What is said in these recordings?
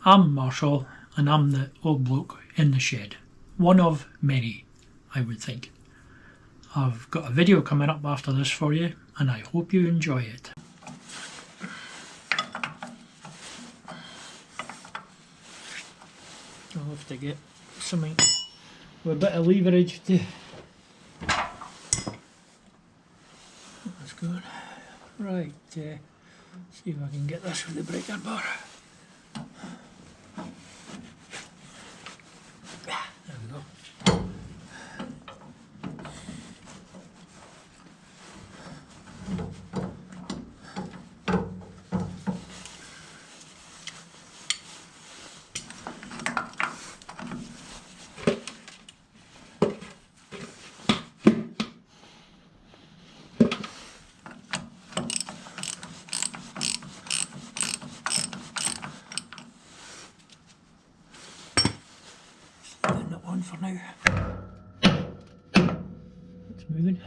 I'm Marshall, and I'm the old bloke in the shed. One of many, I would think. I've got a video coming up after this for you, and I hope you enjoy it. I'll have to get something with a bit of leverage to... That's good. Right, see if I can get this with the breaker bar. There we go. For now. It's moving.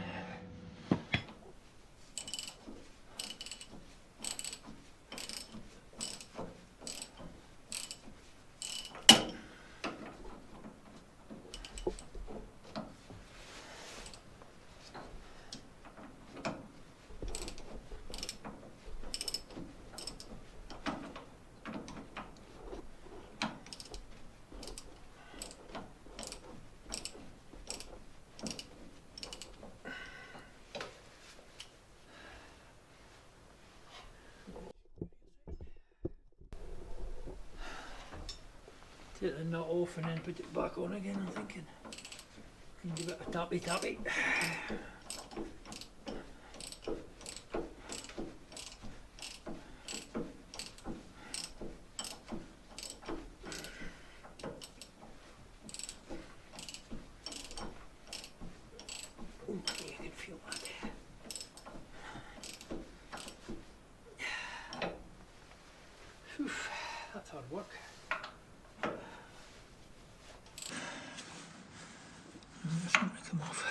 Take the nut off and then put it back on again, I'm thinking. And give it a tappy tappy. Okay, I can feel that. Whew, that's hard work. It's not going to come off.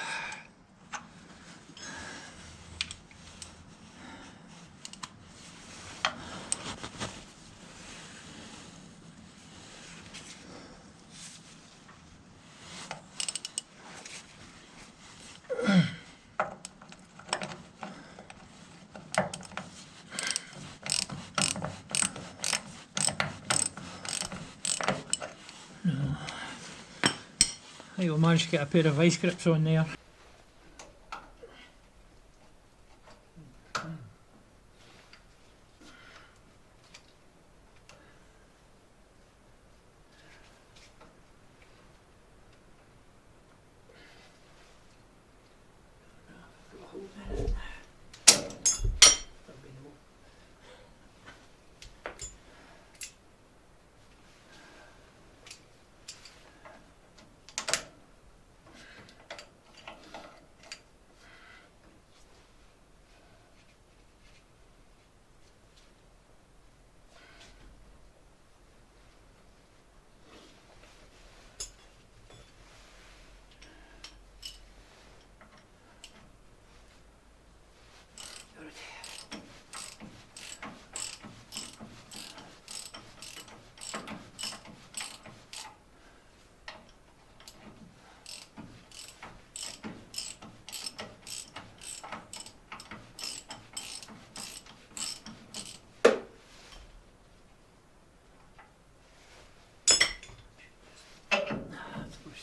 I think we'll manage to get a pair of vice grips on there.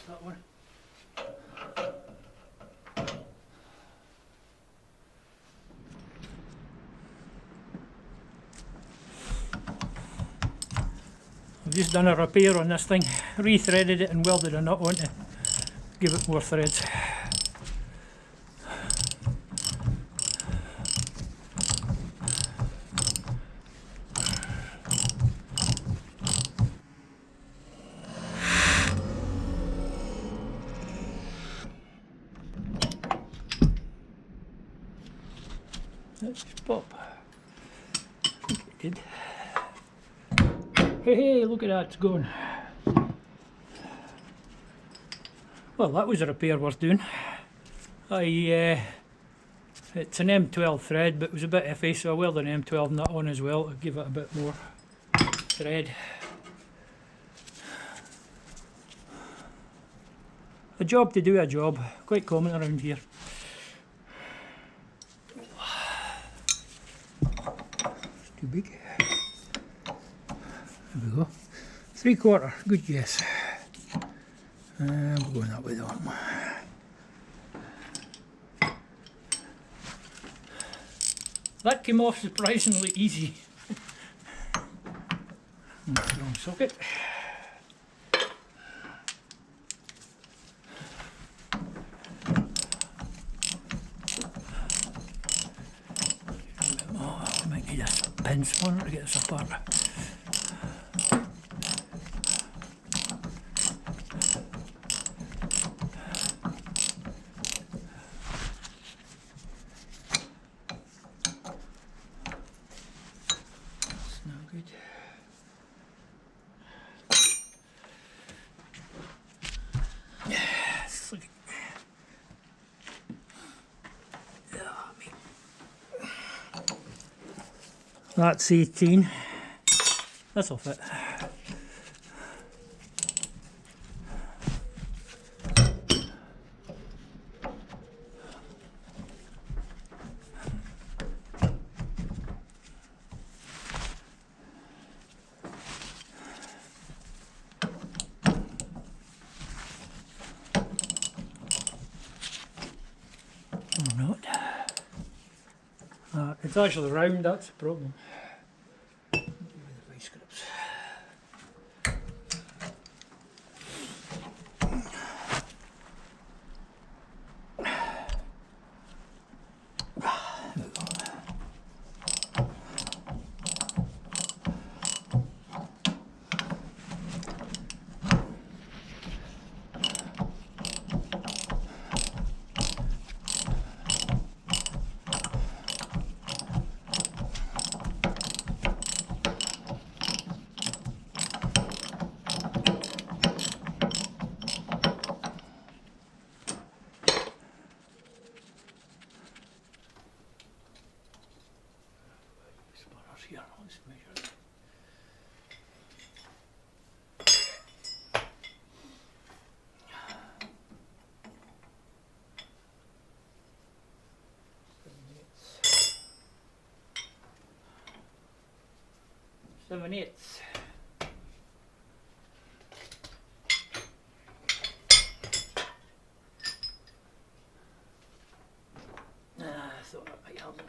That one. I've just done a repair on this thing, re-threaded it and welded a nut on to give it more threads. Let's just pop. I think it did. Hey, look at that, it's gone. Well, that was a repair worth doing. It's an M12 thread, but it was a bit iffy, so I welded an M12 nut on as well to give it a bit more thread. a job to do a job, quite common around here. It's too big. There we go. 3/4, good guess. We're going that way though. That came off surprisingly easy. Wrong socket. I might need a pin spanner to get this apart. That's 18. This'll fit. Or not. It's actually round, that's the problem. Here, let's measure it. Seven eighths. I thought that might help.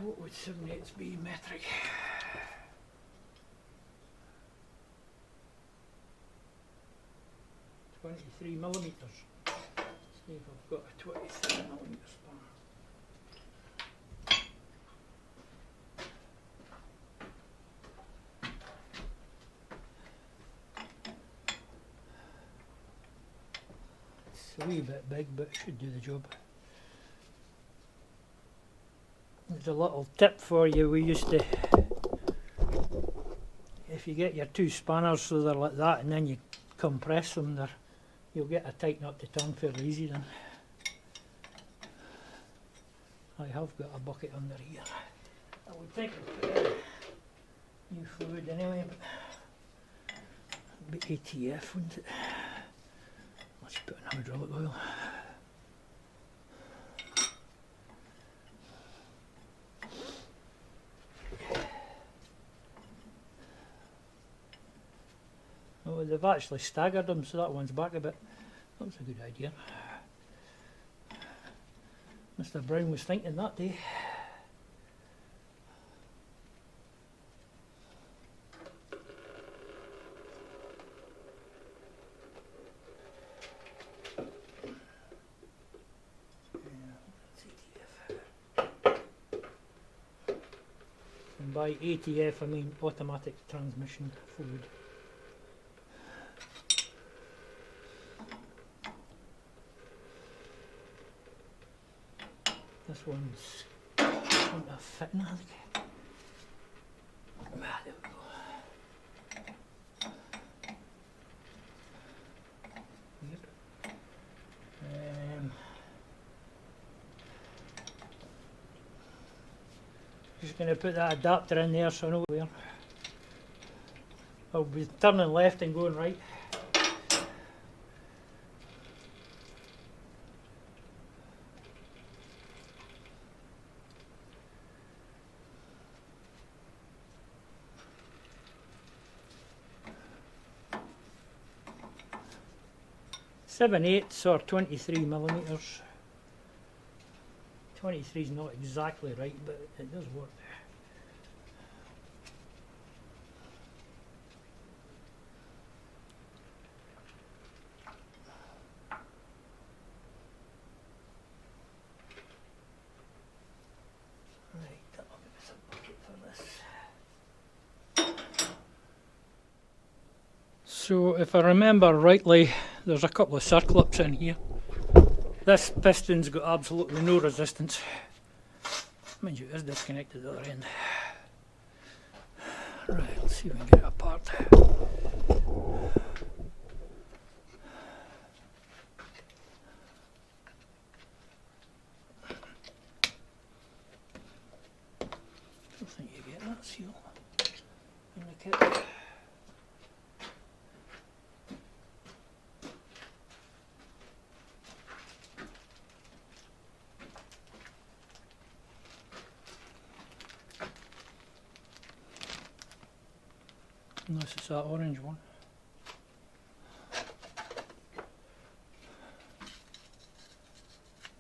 What would 7/8 be metric? 23 millimeters. See if I've got a 23 millimeter spanner. It's a wee bit big, but it should do the job. There's a little tip for you. We used to, if you get your two spanners so they're like that and then you compress them, you'll get a tighten up the tongue fairly easy then. I have got a bucket under here. I would think I'd put in new fluid anyway, but it'd be ATF, wouldn't it? Let's put in hydraulic oil. Oh, they've actually staggered them, so that one's back a bit. That was a good idea. Mr. Brown was thinking that day. by ATF I mean automatic transmission fluid. This one's on a fitting, I think. There we go. Yep. Just going to put that adapter in there so I know where. I'll be turning left and going right. Seven eighths or 23mm. 23 is not exactly right, but it does work. Right, that'll give us a bucket for this. So if I remember rightly, there's a couple of circlips in here. This piston's got absolutely no resistance. Mind you, it is disconnected at the other end. Right, let's see if we can get it apart. I think you get that seal in the kit. Unless it's that orange one.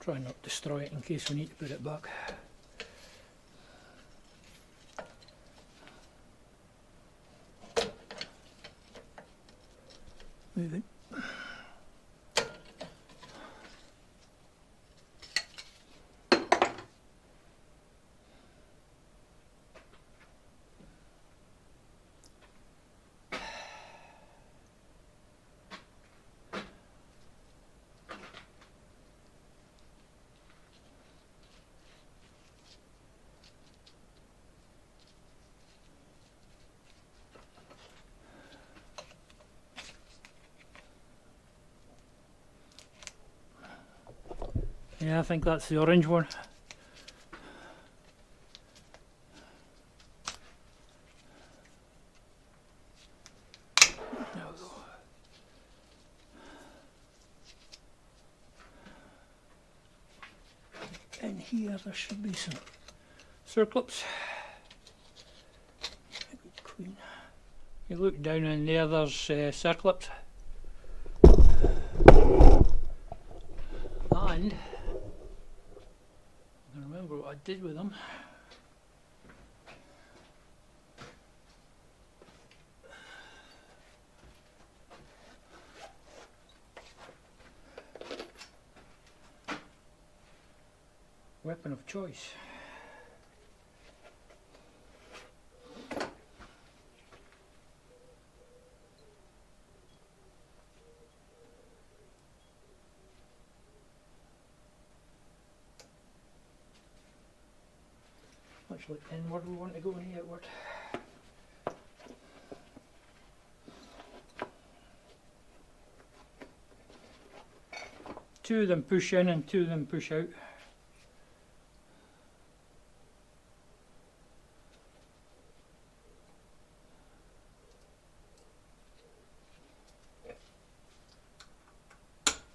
Try not to destroy it in case we need to put it back. Move it. Yeah, I think that's the orange one. There we go. In here there should be some circlips. Queen. You look down in there, there's circlips. And I remember what I did with them. Weapon of choice. Actually, inward we want to go and outward. Two of them push in and two of them push out.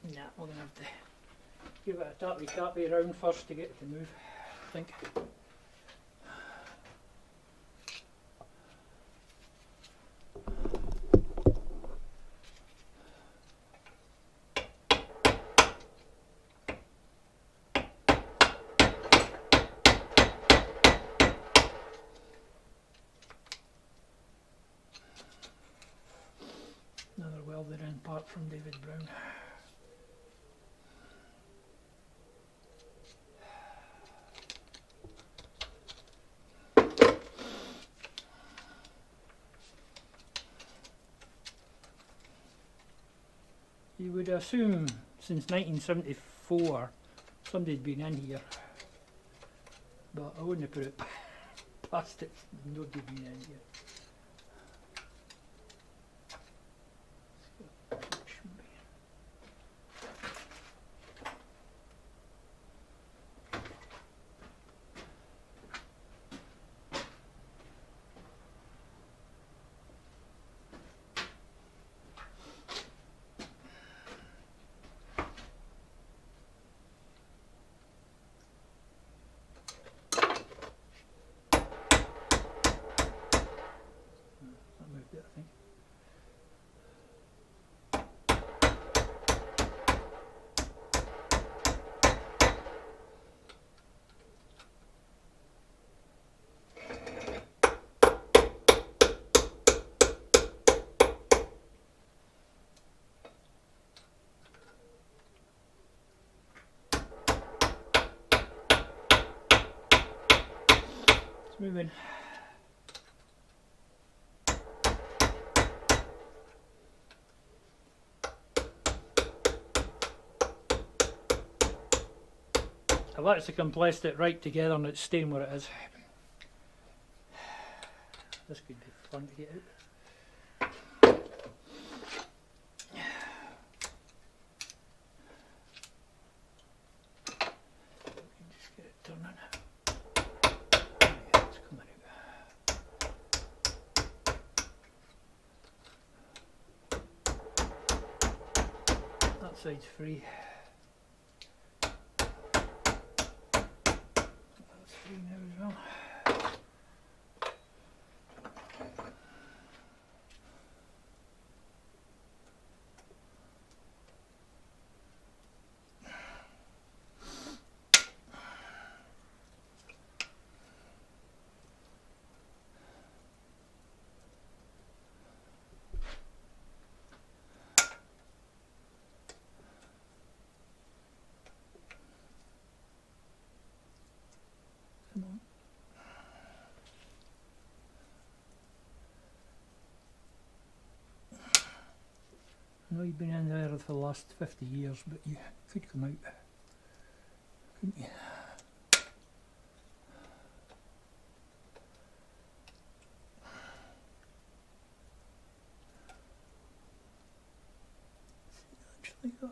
Nah, we're going to have to give it a tappy around first to get it to move, I think. Another welded in part from MDavid Brown. You would assume since 1974 somebody'd been in here, but I wouldn't have put it past it. Nobody been in here. I think. It's moving. I've actually compressed it right together and it's staying where it is. This could be fun to get out. Just get it turning. Yeah, it's coming out. That side's free. Now as well. Come on. I know you've been in there for the last 50 years, but you could come out, couldn't you? Actually got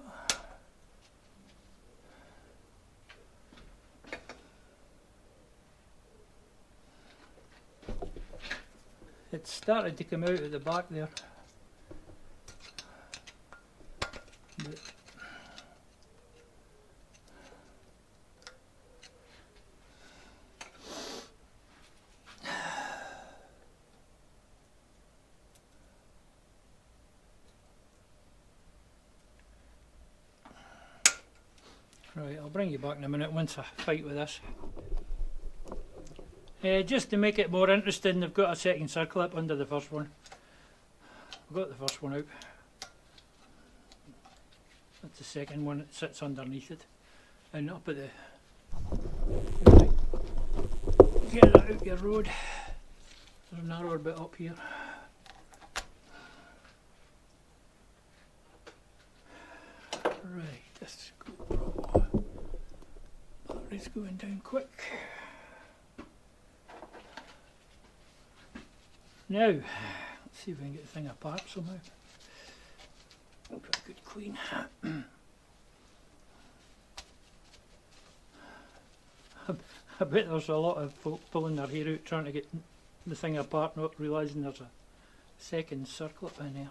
it started to come out at the back there. But right, I'll bring you back in a minute once I fight with this. Just to make it more interesting, I've got a second circlip under the first one. I've got the first one out. That's the second one that sits underneath it. And up at the... Get that out your road. There's a narrower bit up here. Right, this GoPro battery's going down quick. Now, let's see if we can get the thing apart somehow. Give it a good clean. I bet there's a lot of folk pulling their hair out trying to get the thing apart, not realising there's a second circlip in there.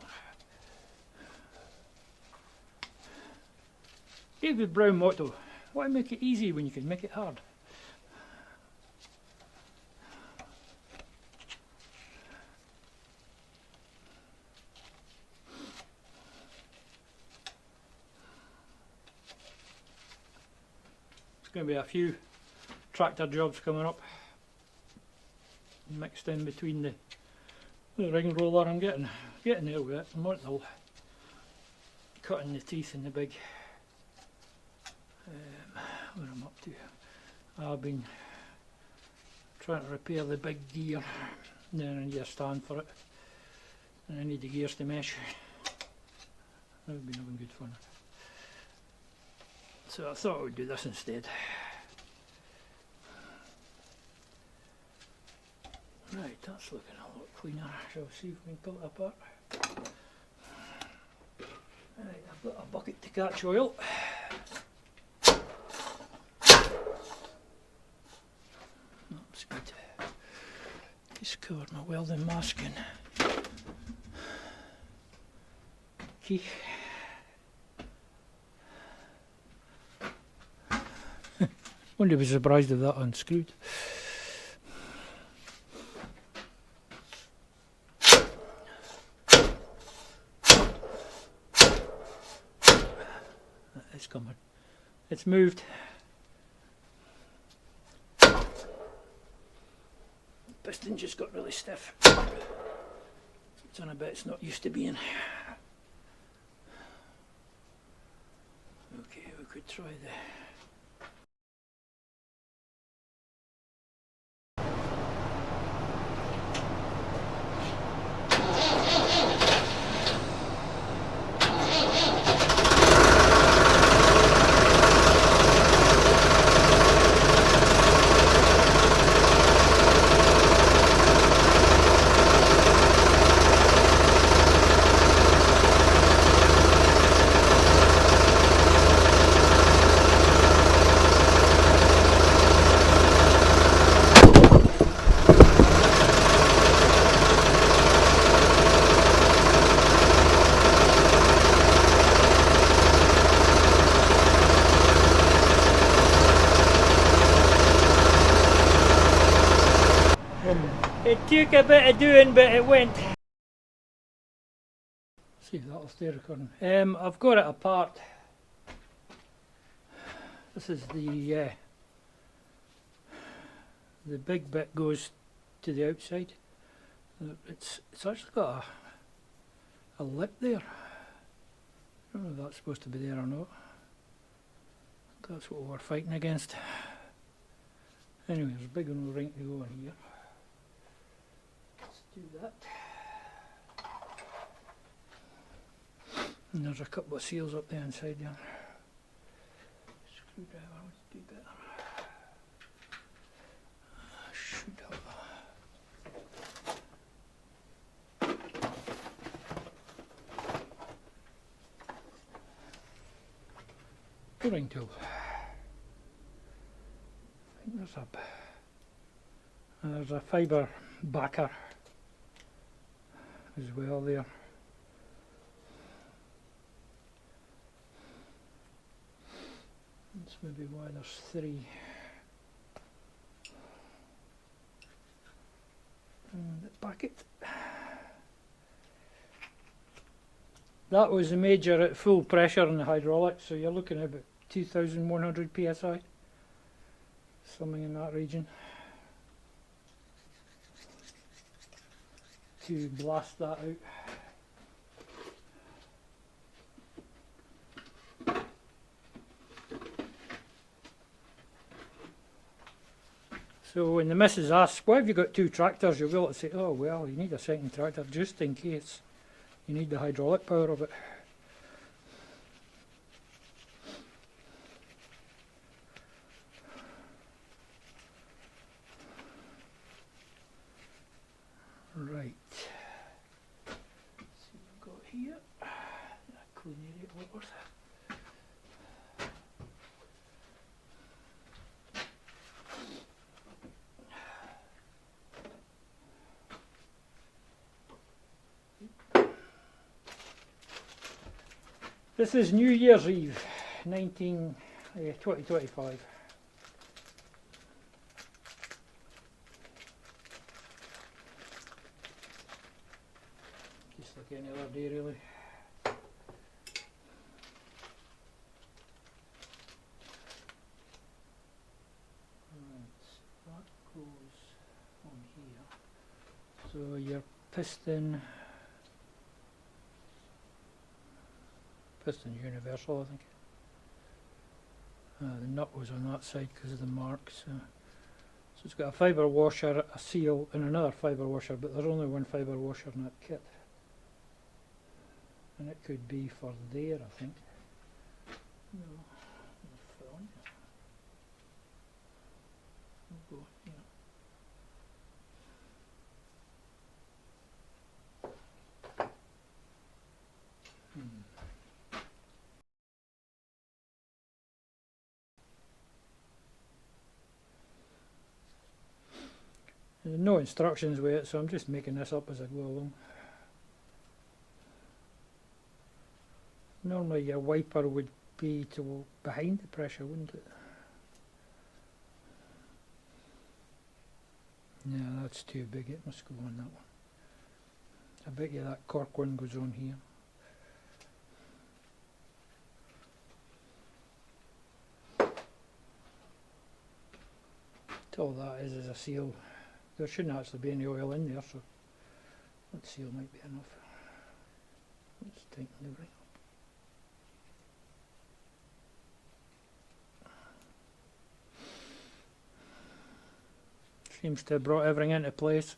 David Brown motto: why make it easy when you can make it hard? Going to be a few tractor jobs coming up, mixed in between the ring roller. I'm getting there with it. I'm wanting to cutting the teeth in the big what I'm up to. I've been trying to repair the big gear, then I need a stand for it, and I need the gears to mesh. That would be no good fun. So I thought I would do this instead. Right, that's looking a lot cleaner. Shall we see if we can pull it apart? Right, I've got a bucket to catch oil. That's good. Just covered my welding mask in. Key. Wouldn't be surprised if that unscrewed. It's coming. It's moved. Piston just got really stiff. It's on a bit it's not used to being. Okay, we could try the It took a bit of doing, but it went. See if that'll stay recording. I've got it apart. This is the big bit goes to the outside. It's actually got a lip there. I don't know if that's supposed to be there or not. That's what we're fighting against. Anyway, there's a big old ring to go in here. Do that. And there's a couple of seals up the inside there. Screwdriver would be better. Should have. Ring tool. I think there's a fibre backer as well there. That's maybe why there's three. And the packet. That was the major at full pressure in the hydraulics, so you're looking at about 2,100 psi, something in that region, to blast that out. So when the missus asks, why have you got two tractors, you'll be able to say, oh well, you need a second tractor just in case you need the hydraulic power of it. Right. See what I've got here. A clean area of water. This is New Year's Eve, 2025. Just like any other day, really. Right, that goes on here. So your piston universal, I think. The nut was on that side because of the marks. So it's got a fibre washer, a seal, and another fibre washer, but there's only one fibre washer in that kit. and it could be for there, I think. No, the front. We'll go here. There's no instructions with it, so I'm just making this up as I go along. Normally your wiper would be to behind the pressure, wouldn't it? Yeah, that's too big, it must go on that one. I bet you that cork one goes on here. All that is a seal. There shouldn't actually be any oil in there, so that seal might be enough. Let's tighten the ring up. Seems to have brought everything into place.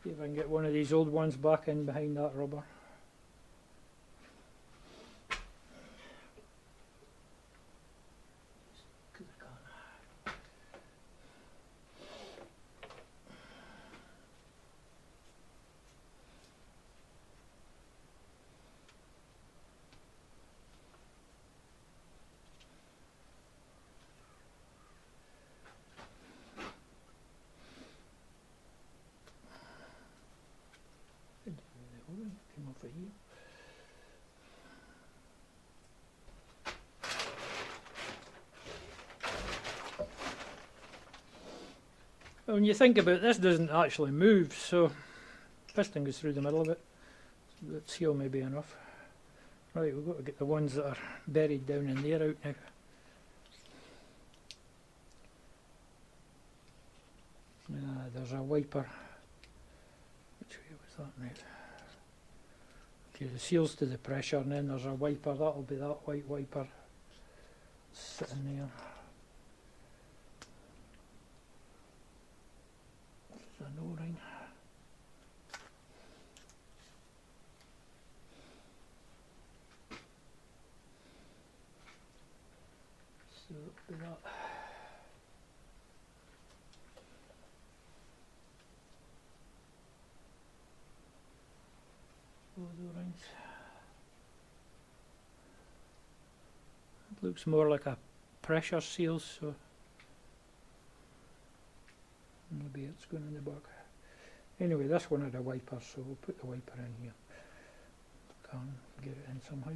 See if I can get one of these old ones back in behind that rubber. Came off of here. When you think about it, this doesn't actually move, so piston goes through the middle of it. So that seal may be enough. Right, we've got to get the ones that are buried down in there out now. There's a wiper. Which way was that now? Okay, the seal's to the pressure, and then there's a wiper. That'll be that white wiper sitting there. This is an O-ring. So it'll be that. Those O-rings. It looks more like a pressure seal, so maybe it's going in the back. Anyway, this one had a wiper, so we'll put the wiper in here. Can't get it in somehow.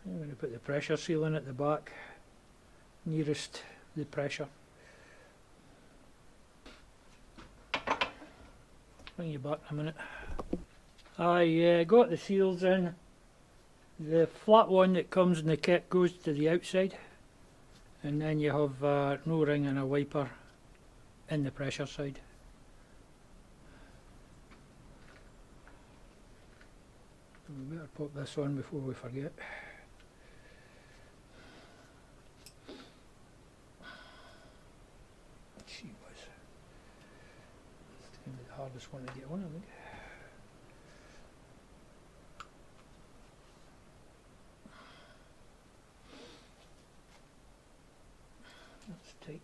I'm going to put the pressure seal in at the back, nearest the pressure. Bring you back in a minute. I got the seals in. The flat one that comes in the kit goes to the outside, and then you have an O-ring and a wiper in the pressure side. We better pop this on before we forget. She was. It's going to be the hardest one to get on, I think. That's tight.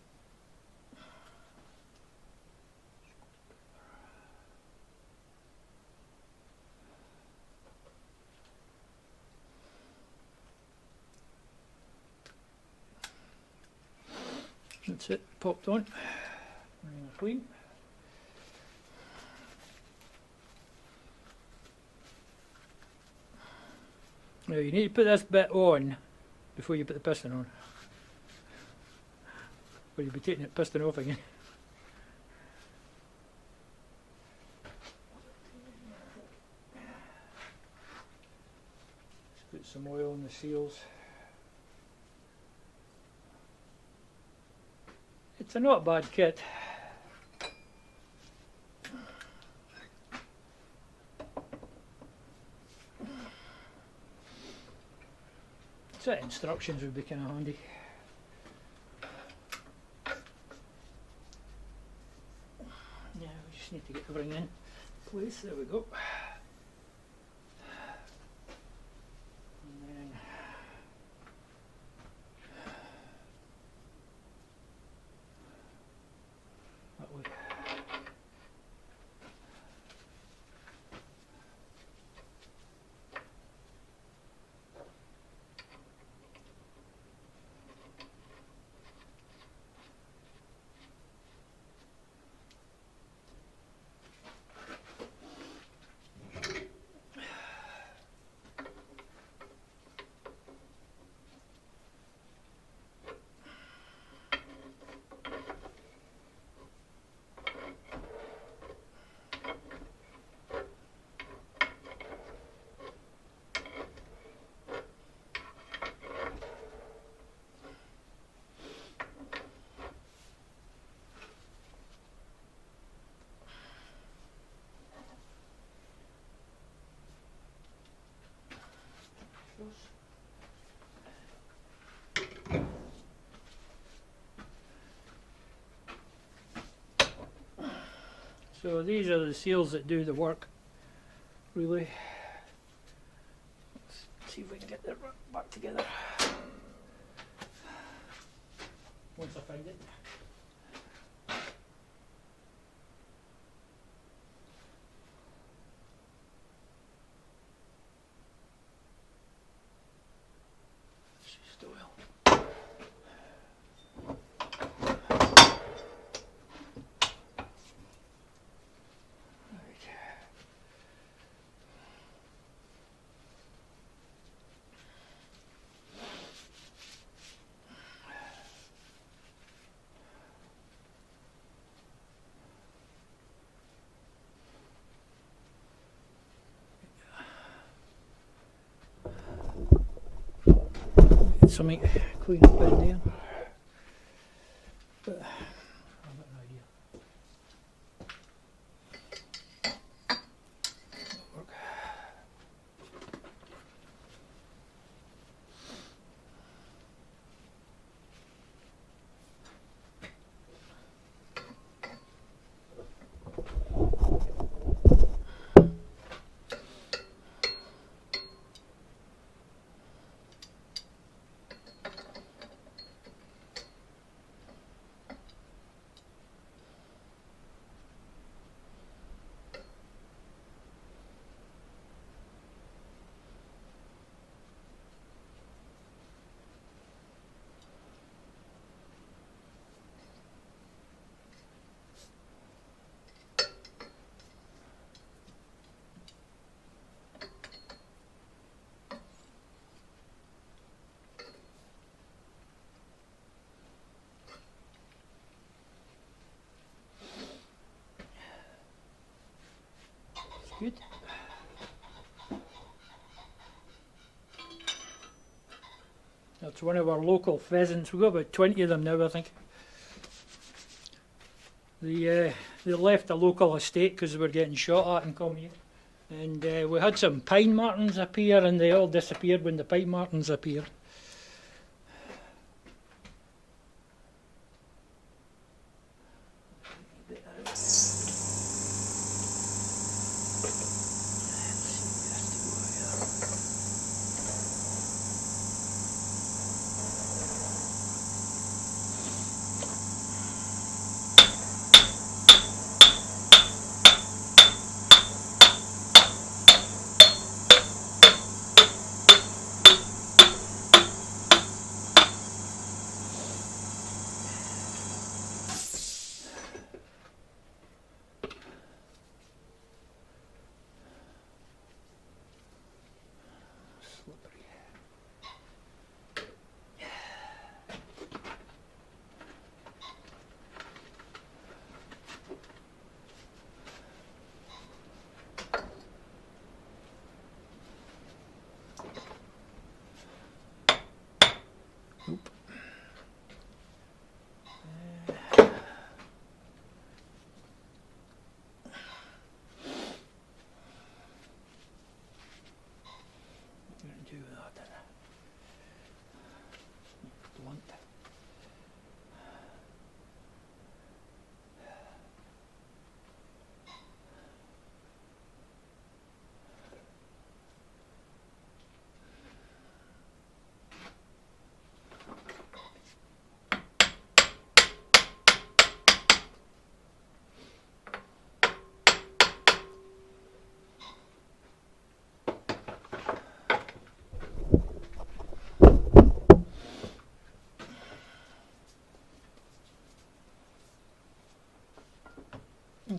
That's it, popped on. Clean. Now you need to put this bit on before you put the piston on, or you'll be taking the piston off again. Let's put some oil in the seals. It's a not bad kit. Set instructions would be kind of handy. Yeah, we just need to get everything in place. There we go. And then that way. So these are the seals that do the work, really. Let's see if we can get that back together. Once I find it. Something clean up in there. But I've got an idea. That'll work. Good. That's one of our local pheasants. We've got about 20 of them now, I think. They left a local estate because they were getting shot at and come here. And we had some pine martens appear, and they all disappeared when the pine martens appeared.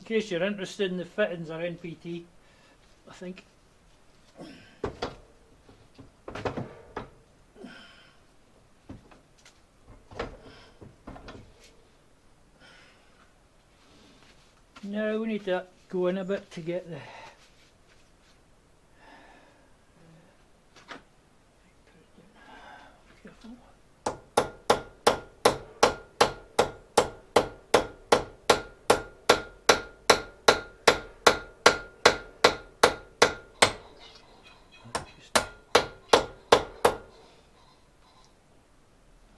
case you're interested in the fittings are NPT, I think. Now we need to go in a bit to get the careful.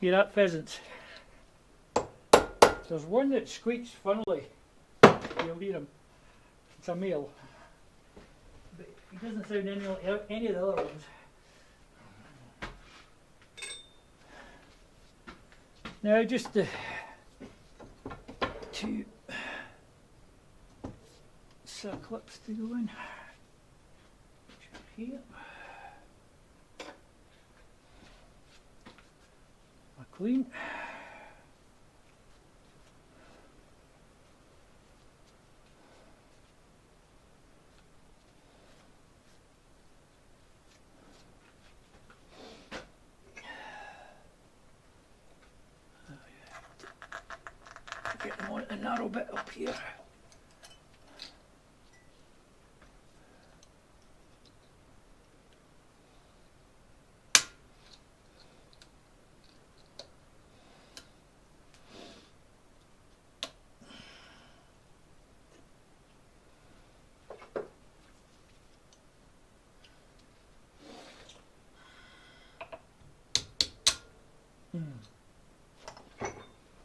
Hear that, pheasants? There's one that squeaks funnily. You'll hear him. It's a male. But he doesn't sound any of the other ones. Now just the two circlips to go in. Here. Clean. Get them on the narrow bit up here.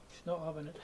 It's not having it.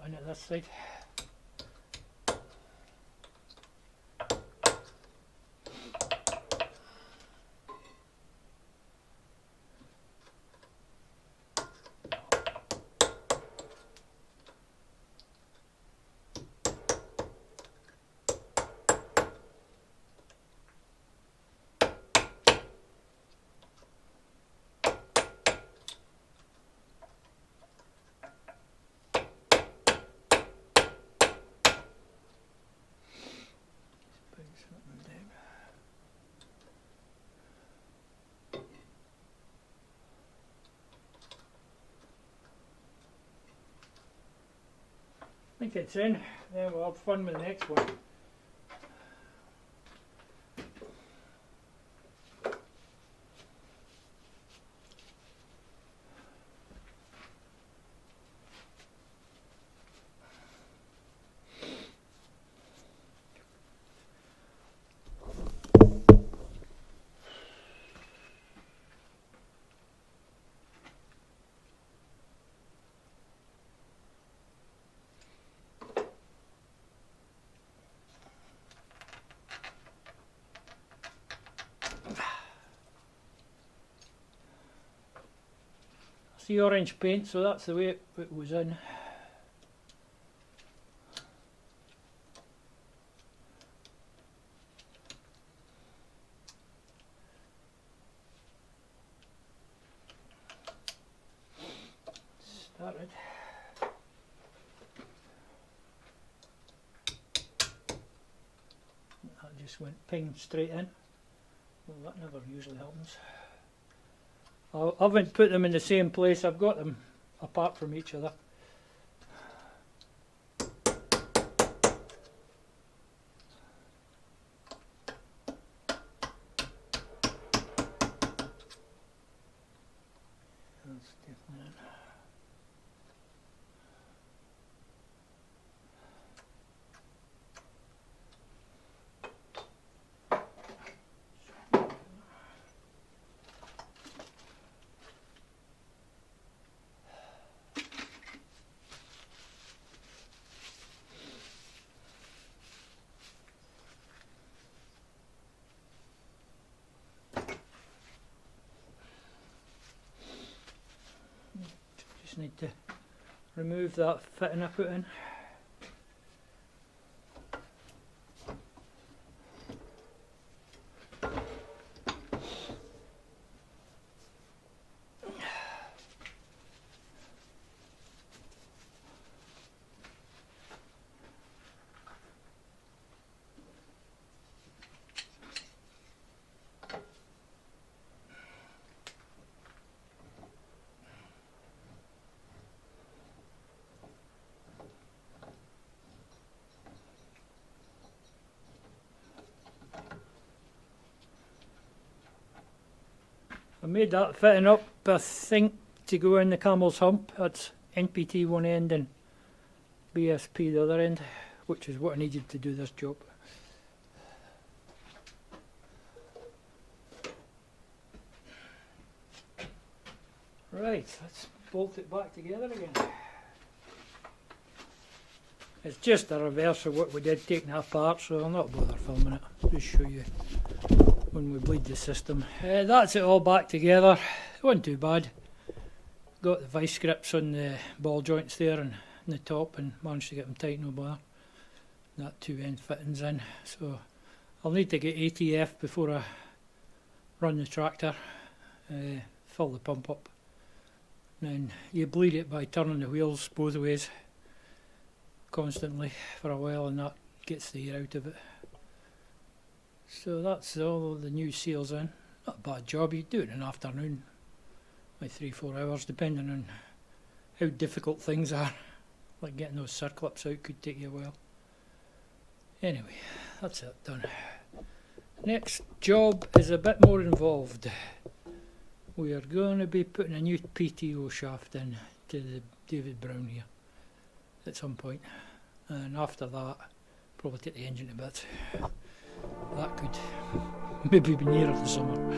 And at this side. I think it's in, then we'll have fun with the next one. See orange paint, so that's the way it was in. Started. That just went ping straight in. Well, that never usually happens. I haven't put them in the same place, I've got them apart from each other. just need to remove that fitting I put in. I made that fitting up, I think, to go in the camel's hump. That's NPT one end and BSP the other end, which is what I needed to do this job. Right, let's bolt it back together again. It's just a reverse of what we did taking it apart, so I'll not bother filming it. I'll just show you when we bleed the system. That's it all back together. It wasn't too bad. Got the vice grips on the ball joints there and the top and managed to get them tight, no bother. That two end fittings in. So I'll need to get ATF before I run the tractor, fill the pump up. Then you bleed it by turning the wheels both ways constantly for a while, and that gets the air out of it. So that's all the new seals in. Not a bad job. You do it in an afternoon, like 3-4 hours, depending on how difficult things are. Like getting those circlips out could take you a while. Anyway, that's it, done. Next job is a bit more involved. We are going to be putting a new PTO shaft in to the MDavid Brown here at some point, and after that probably take the engine to bits. That could maybe be nearer the summer.